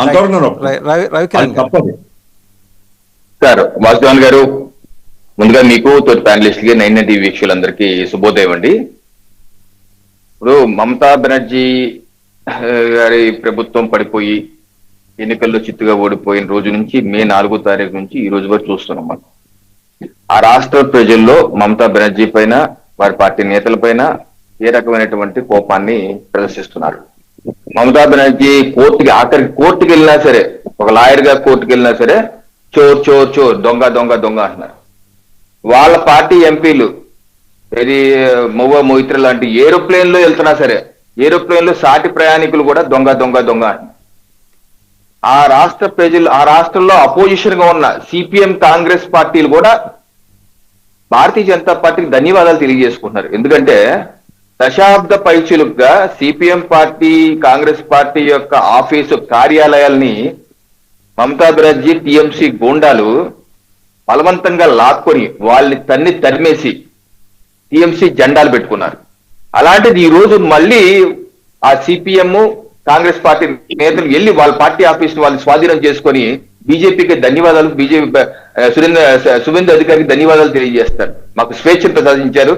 అంతవరకు నేను అది తప్పదు. సార్ వాసుదేవన్ గారు, ముందుగా మీకు తోటి ప్యానలిస్ట్ కి 9 టీవీ వీక్షకులందరికీ శుభోదయం అండి. ఇప్పుడు మమతా బెనర్జీ గారి ప్రభుత్వం పడిపోయి ఎన్నికల్లో చిత్తుగా ఓడిపోయిన రోజు నుంచి మే 4వ తారీఖు నుంచి ఈ రోజు వరకు చూస్తున్నాం మనం. ఆ రాష్ట్ర ప్రజల్లో మమతా బెనర్జీ పైన, వారి పార్టీ నేతల పైన ఏ రకమైనటువంటి కోపాన్ని ప్రదర్శిస్తున్నారు. మమతా బెనర్జీ ఆఖరికి కోర్టుకి వెళ్ళినా సరే, ఒక లాయర్ గా కోర్టుకి వెళ్ళినా సరే చోర్ చోర్ చోర్, దొంగ దొంగ దొంగ అంటున్నారు. వాళ్ళ పార్టీ ఎంపీలు ఇది మొయిత్ర లాంటి ఏరోప్లేన్ లో వెళ్తున్నా సరే, ఏరోప్లేన్ లో సాటి ప్రయాణికులు కూడా దొంగ దొంగ దొంగ అంటున్నారు. ఆ రాష్ట్ర ప్రజలు, ఆ రాష్ట్రంలో అపోజిషన్ గా ఉన్న సిపిఎం కాంగ్రెస్ పార్టీలు కూడా భారతీయ జనతా పార్టీకి ధన్యవాదాలు తెలియజేసుకుంటున్నారు. ఎందుకంటే దశాబ్ద పైచులుగా సిపిఎం పార్టీ, కాంగ్రెస్ పార్టీ యొక్క ఆఫీసు కార్యాలయాల్ని మమతా బెనర్జీ, టిఎంసి గూండాలు బలవంతంగా లాక్కొని వాళ్ళని తరిమేసి టిఎంసి జెండాలు పెట్టుకున్నారు. అలాంటిది ఈ రోజు మళ్ళీ ఆ సిపిఎం, కాంగ్రెస్ పార్టీ నేతలు వెళ్ళి వాళ్ళ పార్టీ ఆఫీస్ వాళ్ళు స్వాధీనం చేసుకొని బీజేపీకి ధన్యవాదాలు, సువేందు అధికారికి ధన్యవాదాలు తెలియజేస్తారు. మాకు స్వేచ్ఛను ప్రసాదించారు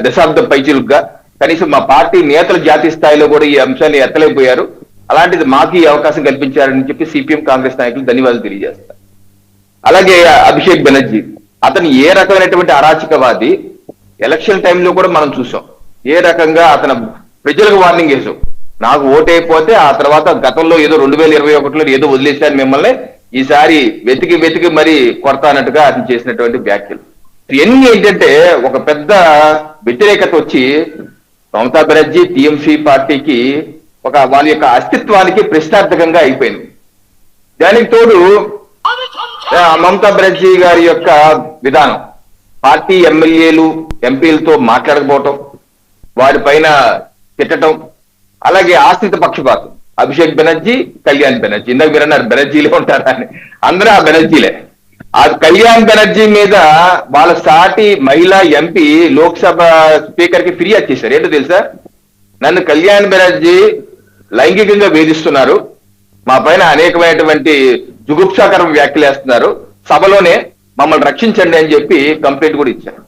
దశాబ్దం పైచులుగా. కనీసం మా పార్టీ నేతలు జాతీయ స్థాయిలో కూడా ఈ అంశాన్ని ఎత్తలేకపోయారు. అలాంటిది మాకు ఈ అవకాశం కల్పించారని చెప్పి సిపిఎం, కాంగ్రెస్ నాయకులు ధన్యవాదాలు తెలియజేస్తారు. అలాగే అభిషేక్ బెనర్జీ, అతను ఏ రకమైనటువంటి అరాచకవాది, ఎలక్షన్ టైంలో కూడా మనం చూసాం ఏ రకంగా అతను ప్రజలకు వార్నింగ్ వేసాం. నాకు ఓటైపోతే ఆ తర్వాత గతంలో ఏదో 2021లో ఏదో వదిలేశాను మిమ్మల్ని, ఈసారి వెతికి మరీ కొడతానట్టుగా అతను చేసినటువంటి వ్యాఖ్యలు ఇవన్నీ ఏంటంటే ఒక పెద్ద వ్యతిరేకత వచ్చి మమతా బెనర్జీ, టిఎంసి పార్టీకి వాళ్ళ యొక్క అస్తిత్వానికి ప్రశ్నార్థకంగా అయిపోయింది. దానికి తోడు మమతా బెనర్జీ గారి యొక్క విధానం, పార్టీ ఎమ్మెల్యేలు, ఎంపీలతో మాట్లాడకపోవటం, వారి పైన తిట్టడం, అలాగే ఆశ్రిత పక్షపాతం. అభిషేక్ బెనర్జీ, కళ్యాణ్ బెనర్జీ, ఇందాక మీరు అన్నారు బెనర్జీలే ఉంటారా అని, అందరూ ఆ బెనర్జీలే. ఆ కళ్యాణ్ బెనర్జీ మీద వాళ్ళ సాటి మహిళా ఎంపీ లోక్సభ స్పీకర్ కి ఫిర్యాదు చేశారు. ఏంటో తెలుసా, నన్ను కళ్యాణ్ బెనర్జీ లైంగికంగా వేధిస్తున్నారు, మా పైన అనేకమైనటువంటి జుగుప్సాకరం వ్యాఖ్యలు వేస్తున్నారు, సభలోనే మమ్మల్ని రక్షించండి అని చెప్పి కంప్లైంట్ కూడా ఇచ్చారు.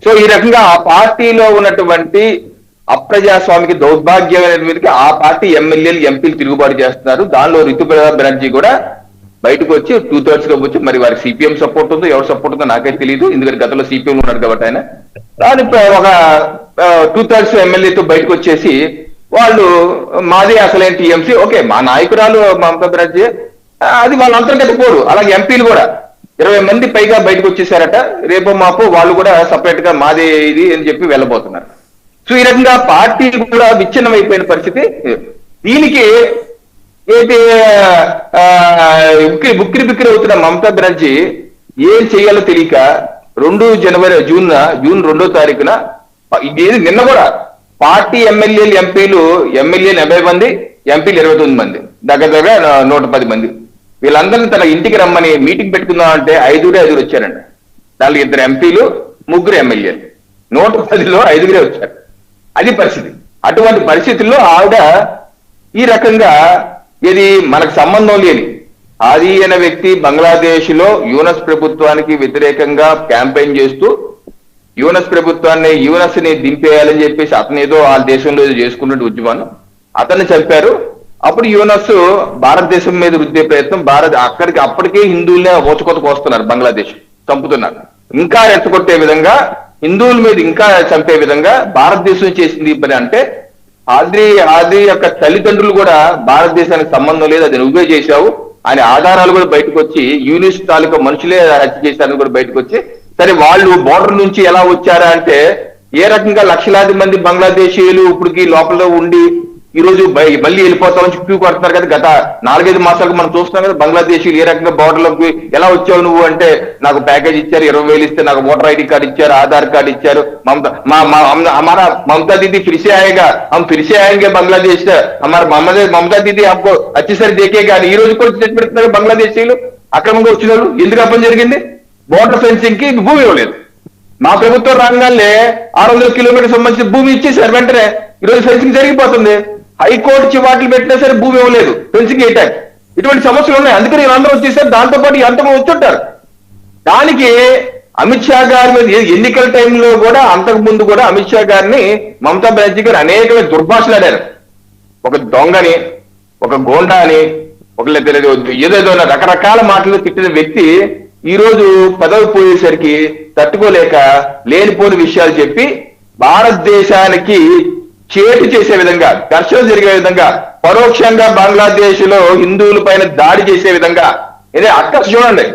సో ఈ రకంగా ఆ పార్టీలో ఉన్నటువంటి అప్రజాస్వామిక దౌర్భాగ్యమైన మీదకి ఆ పార్టీ ఎమ్మెల్యేలు, ఎంపీలు తిరుగుబాటు చేస్తున్నారు. దానిలో రితుపర్ణ బెనర్జీ కూడా బయటకు వచ్చి 2/3 గా వచ్చి, మరి వారికి సిపిఎం సపోర్ట్ ఉందో ఎవరు సపోర్ట్ ఉందో నాకైతే తెలియదు, ఎందుకంటే గతంలో సిపిఎం ఉన్నాడు కాబట్టి ఆయన దాని ఒక 2/3 ఎమ్మెల్యేతో బయటకు వచ్చేసి వాళ్ళు మాది అసలేం టీఎంసీ, ఓకే మా నాయకురాలు మమతా బెనర్జీ, అది వాళ్ళ అంతర్గత పోరు. అలాగే ఎంపీలు కూడా 20 మంది పైగా బయటకు వచ్చేసారట, రేపు మాపు వాళ్ళు కూడా సపరేట్ గా మాదే ఇది అని చెప్పి వెళ్ళబోతున్నారు. సో ఈ రకంగా పార్టీ కూడా విచ్ఛిన్నమైపోయిన పరిస్థితి. దీనికి ఏంటి ఉక్కిరి బిక్కిరి అవుతున్న మమతా బెనర్జీ ఏం చేయాలో తెలియక జూన్ 2వ తారీఖున నిన్న కూడా పార్టీ ఎమ్మెల్యేలు, ఎంపీలు 80 మంది, ఎంపీలు 29 మంది, దగ్గర 110 మంది, వీళ్ళందరినీ తన ఇంటికి రమ్మని మీటింగ్ పెట్టుకుందాం అంటే 5 వచ్చారండి. దానిలో 2 ఎంపీలు, 3 ఎమ్మెల్యేలు, 110లో 5 వచ్చారు. అది పరిస్థితి. అటువంటి పరిస్థితుల్లో ఆవిడ ఈ రకంగా ఇది మనకు సంబంధం లేని ఆది అనే వ్యక్తి బంగ్లాదేశ్ లో యూనస్ ప్రభుత్వానికి వ్యతిరేకంగా క్యాంపెయిన్ చేస్తూ యూనస్ ని దింపేయాలని చెప్పేసి అతను ఏదో ఆ దేశంలో చేసుకున్నట్టు ఉద్యమాన్ని అతన్ని చంపారు. అప్పుడు యూనస్ భారతదేశం మీద రుద్దే ప్రయత్నం, అప్పటికే హిందువులనే ఓచుకొతకు వస్తున్నారు, బంగ్లాదేశ్ చంపుతున్నారు. ఇంకా రెచ్చగొట్టే విధంగా, హిందువుల మీద ఇంకా చంపే విధంగా భారతదేశం చేసింది పని. అంటే ఆద్రి యొక్క తల్లిదండ్రులు కూడా భారతదేశానికి సంబంధం లేదు, అది నువ్వే చేశావు అనే ఆధారాలు కూడా బయటకు వచ్చి, యూనిస్ తాలూకా మనుషులే హత్య చేశారని కూడా బయటకు వచ్చి, సరే వాళ్ళు బోర్డర్ నుంచి ఎలా వచ్చారా అంటే ఏ రకంగా లక్షలాది మంది బంగ్లాదేశీయులు ఇప్పటికి లోపల ఉండి ఈ రోజు మళ్ళీ వెళ్ళిపోతామని క్యూ కొడుతున్నారు కదా. గత 4-5 మాసాలకు మనం చూస్తున్నాం కదా, బంగ్లాదేశీయులు ఏ రకంగా బోర్డర్లోకి ఎలా వచ్చావు నువ్వు అంటే, నాకు ప్యాకేజ్ ఇచ్చారు, 20,000 ఇస్తే నాకు ఓటర్ ఐడి కార్డు ఇచ్చారు, ఆధార్ కార్డు ఇచ్చారు, ममता दीदी फिर से आएगा, हम फिर से आएंगे बांग्लादेश से, हमारे ममता दीदी हमको अच्छी सर देखेगा ఈ రోజు కూడా స్టేట్ పెడుతున్నారు బంగ్లాదేశీయులు అక్రమంగా వచ్చిన వాళ్ళు. ఎందుకు అప్పని జరిగింది? బోర్డర్ ఫెన్సింగ్ కి భూమి ఇవ్వలేదు. మా ప్రభుత్వం రాగానే 600 కిలోమీటర్ సంబంధించిన భూమి ఇచ్చేసారు. వెంటనే ఈరోజు ఫెన్సింగ్ జరిగిపోతుంది. హైకోర్టు చివాట్లు పెట్టినా సరే భూమి ఇవ్వలేదు, ఫెన్సింగ్ వేయటానికి. ఇటువంటి సమస్యలు ఉన్నాయి. అందుకని వీళ్ళందరూ వచ్చేసారు, దాంతో పాటు ఎంతమంది వచ్చుంటారు. దానికి అమిత్ షా గారి మీద ఎన్నికల టైంలో కూడా అంతకు ముందు కూడా అమిత్ షా గారిని మమతా బెనర్జీ గారు అనేకమైన దుర్భాషలాడారు. ఒక దొంగని, ఒక గోండా అని, ఒక ఏదేదో రకరకాల మాటలు తిట్టిన వ్యక్తి ఈ రోజు పదవి పోయేసరికి తట్టుకోలేక లేనిపోని విషయాలు చెప్పి భారతదేశానికి చేటు చేసే విధంగా, ఘర్షణ జరిగే విధంగా, పరోక్షంగా బంగ్లాదేశ్ లో హిందువుల పైన దాడి చేసే విధంగా, ఇదే అక్కస్ చూడండి,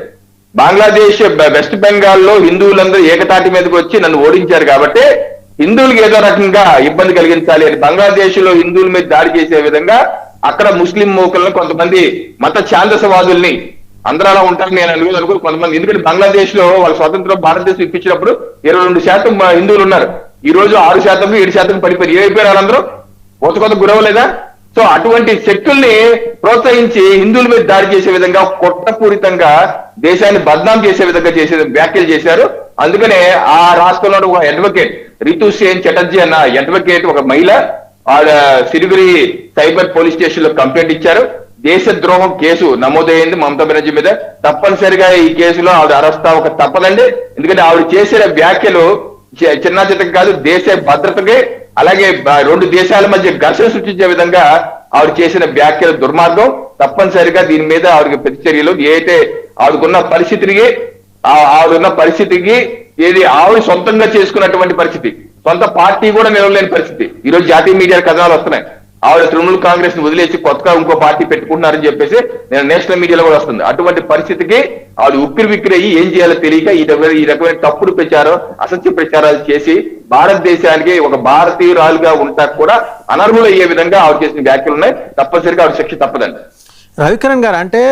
బంగ్లాదేశ్ వెస్ట్ బెంగాల్లో హిందువులందరూ ఏకతాటి మీదకి వచ్చి నన్ను ఓడించారు కాబట్టి హిందువులకు ఏదో రకంగా ఇబ్బంది కలిగించాలి అని బంగ్లాదేశ్ లో హిందువుల మీద దాడి చేసే విధంగా అక్కడ ముస్లిం మూకలను, కొంతమంది మత ఛాందసవాదుల్ని, అందరూ అలా ఉంటారు నేను అనుకోను కొంతమంది, ఎందుకంటే బంగ్లాదేశ్ లో వాళ్ళ స్వతంత్రం భారతదేశం ఇప్పించినప్పుడు 22% హిందువులు ఉన్నారు. ఈ రోజు 6%, 7% పడిపోయి ఏమైపోయారు వాళ్ళందరూ, కొత్త గురవలేదా? సో అటువంటి శక్తుల్ని ప్రోత్సహించి హిందువుల మీద దాడి చేసే విధంగా, కుట్రపూరితంగా దేశాన్ని బద్నాం చేసే విధంగా వ్యాఖ్యలు చేశారు. అందుకనే ఆ రాష్ట్రంలో ఒక అడ్వకేట్ రితు సేన్ చటర్జీ అన్న అడ్వకేట్, ఒక మహిళ, ఆవిడ సిలిగురి సైబర్ పోలీస్ స్టేషన్ లో కంప్లైంట్ ఇచ్చారు. దేశద్రోహం కేసు నమోదైంది మమతా బెనర్జీ మీద. తప్పనిసరిగా ఈ కేసులో ఆవిడ అరెస్ట్ అవ్వక తప్పదండి. ఎందుకంటే ఆవిడ చేసిన వ్యాఖ్యలు చిన్న చితక కాదు, దేశ భద్రతకి అలాగే రెండు దేశాల మధ్య ఘర్షణ సృష్టించే విధంగా ఆవిడ చేసిన వ్యాఖ్యలు దుర్మార్గం. తప్పనిసరిగా దీని మీద ఆవిడకి ప్రతిచర్యలు, ఏదైతే ఆవిడకున్న పరిస్థితికి ఏది ఆవిడ సొంతంగా చేసుకున్నటువంటి పరిస్థితి, సొంత పార్టీ కూడా నిలవలేని పరిస్థితి. ఈ రోజు జాతీయ మీడియా కథనాలు వస్తున్నాయి, ఆవిడ తృణమూల్ కాంగ్రెస్ ని వదిలేసి కొత్తగా ఇంకో పార్టీ పెట్టుకుంటున్నారని చెప్పేసి నేను నేషనల్ మీడియాలో కూడా వస్తుంది. అటువంటి పరిస్థితికి ఆవిడ ఉక్కిరి బిక్కిరి అయ్యి ఏం చేయాలో తెలియక ఈ రకమైన తప్పుడు ప్రచారం, అసత్య ప్రచారాలు చేసి భారతదేశానికి ఒక భారతీయురాలుగా ఉంటా కూడా అనర్హులు అయ్యే విధంగా ఆవిడ చేసిన వ్యాఖ్యలు ఉన్నాయి. తప్పనిసరిగా ఆవిడ శిక్ష తప్పదండి. రవికిరణ్ గారు, అంటే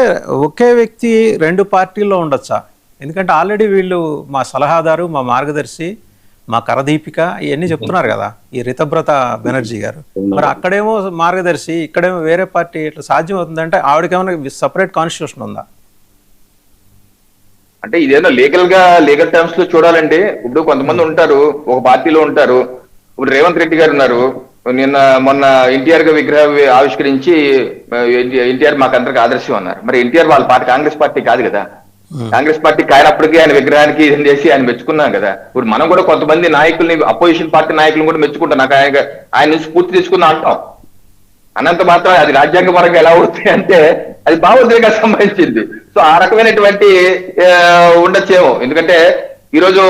ఒకే వ్యక్తి రెండు పార్టీల్లో ఉండొచ్చా? ఎందుకంటే ఆల్రెడీ వీళ్ళు మా సలహాదారు, మా మార్గదర్శి, మా కరదీపిక ఇవన్నీ చెప్తున్నారు కదా ఈ రితబ్రత బెనర్జీ గారు. మరి అక్కడేమో మార్గదర్శి, ఇక్కడేమో వేరే పార్టీ, ఇట్లా సాధ్యం అవుతుందంటే ఆవిడకేమైనా సపరేట్ కాన్స్టిట్యూషన్ ఉందా? అంటే ఇదేదో లీగల్ టర్మ్స్ లో చూడాలంటే, ఇప్పుడు కొంతమంది ఉంటారు ఒక పార్టీలో ఉంటారు. ఇప్పుడు రేవంత్ రెడ్డి గారు ఉన్నారు, మొన్న ఎన్టీఆర్ గా విగ్రహం ఆవిష్కరించి ఎన్టీఆర్ మాకు అందరికి ఆదర్శం అన్నారు. మరి ఎన్టీఆర్ వాళ్ళ పార్టీ కాంగ్రెస్ పార్టీ కాదు కదా, కాంగ్రెస్ పార్టీ కాయనప్పటికీ ఆయన విగ్రహానికి ఇది చేసి ఆయన మెచ్చుకున్నాం కదా. ఇప్పుడు మనం కూడా కొంతమంది నాయకుల్ని, అపోజిషన్ పార్టీ నాయకులను కూడా మెచ్చుకుంటాం, నాకు ఆయన నుంచి స్ఫూర్తి తీసుకున్నా అంటాం. అనంత మాత్రం అది రాజ్యాంగ పరంగా ఎలా అవుతుంది అంటే అది భావోద్వేగానికి సంబంధించింది. సో ఆ రకమైనటువంటి ఉండొచ్చేమో. ఎందుకంటే ఈరోజు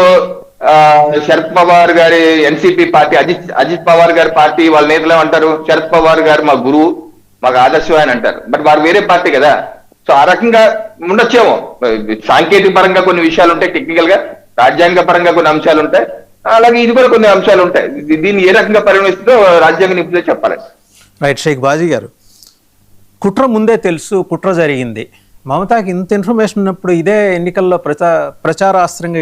శరద్ పవార్ గారి ఎన్సీపీ పార్టీ, అజిత్ పవార్ గారి పార్టీ వాళ్ళ నేతలు ఏమంటారు, శరద్ పవార్ గారు మా గురువు, మాకు ఆదర్శం అని అంటారు. బట్ వారు వేరే పార్టీ కదా. సో ఆ రకంగా ఉండొచ్చేమో. సాంకేతిక పరంగా కొన్ని విషయాలు ఉంటాయి, టెక్నికల్ గా రాజ్యాంగ పరంగా కొన్ని అంశాలు ఉంటాయి, అలాగే ఇది కూడా కొన్ని అంశాలు ఉంటాయి. దీన్ని ఏ రకంగా పరిగణిస్తుందో రాజ్యాంగ నిపుణులే చెప్పాలి. రైట్. షేక్ బాజీ గారు, కుట్ర ముందే తెలుసు, కుట్ర జరిగింది. మమతాకి ఇంత ఇన్ఫర్మేషన్ ఉన్నప్పుడు ఇదే ఎన్నికల్లో ప్రచారాస్త్రంగా